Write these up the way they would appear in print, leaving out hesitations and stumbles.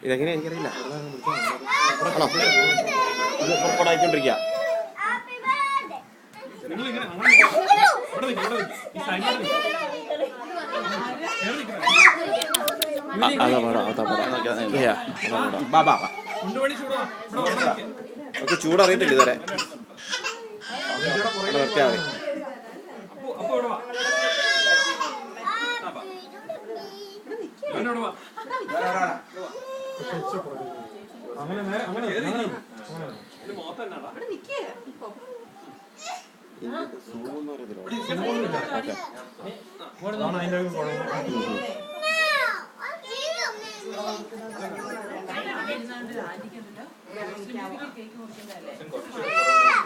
ഇതെങ്ങനെയാ എനിക്കറിയില്ല. പുറപ്പെടായിക്കൊണ്ടിരിക്കുക. നമുക്ക് ചൂടറിയത്തില്ല ഇതുവരെ. നിർത്തിയാൽ മതി.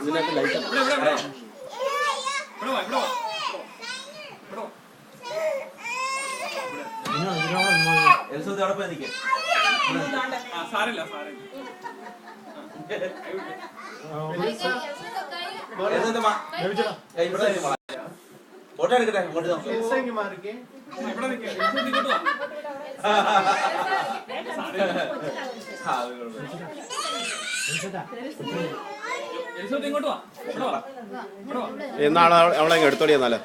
ഇതിനകത്ത് ലൈറ്റ് ഫോട്ടോ എടുക്കട്ടെ. എന്നാണ് അവളെ എടുത്തോടി. എന്നാലോ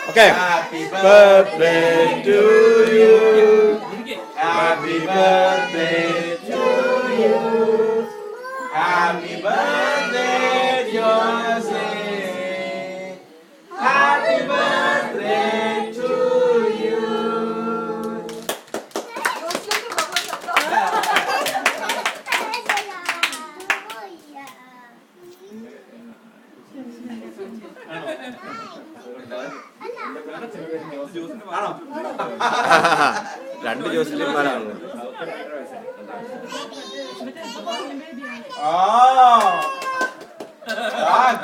okay. Happy birthday to you. Happy birthday to you. Happy birthday Jose. Happy birthday to you. രണ്ട് ജോസിന്മാരാണ്.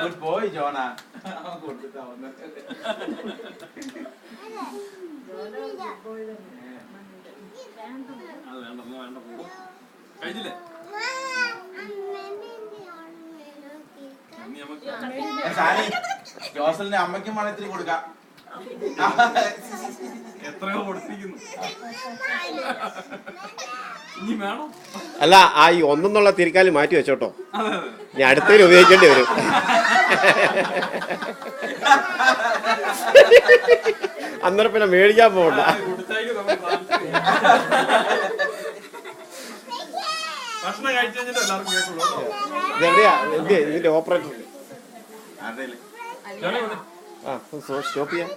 Good boy ജോണ. ജോസലിന്റെ അമ്മയ്ക്കും മണത്തിന് കൊടുക്കാം. എത്രയോ കൊടുത്തിരിക്കുന്നു. അല്ല, ആ ഈ ഒന്നെന്നുള്ള തിരിക്കാല് മാറ്റി വെച്ചോട്ടോ. ഞാൻ അടുത്തതിൽ ഉപയോഗിക്കേണ്ടി വരും. അന്നേരം പിന്നെ മേടിക്കാൻ പോകണ്ട. ഇതെവിടെയാ ഇതിന്റെ ഓപ്പറേറ്റർ? സ്റ്റോപ്പ് ചെയ്യാം.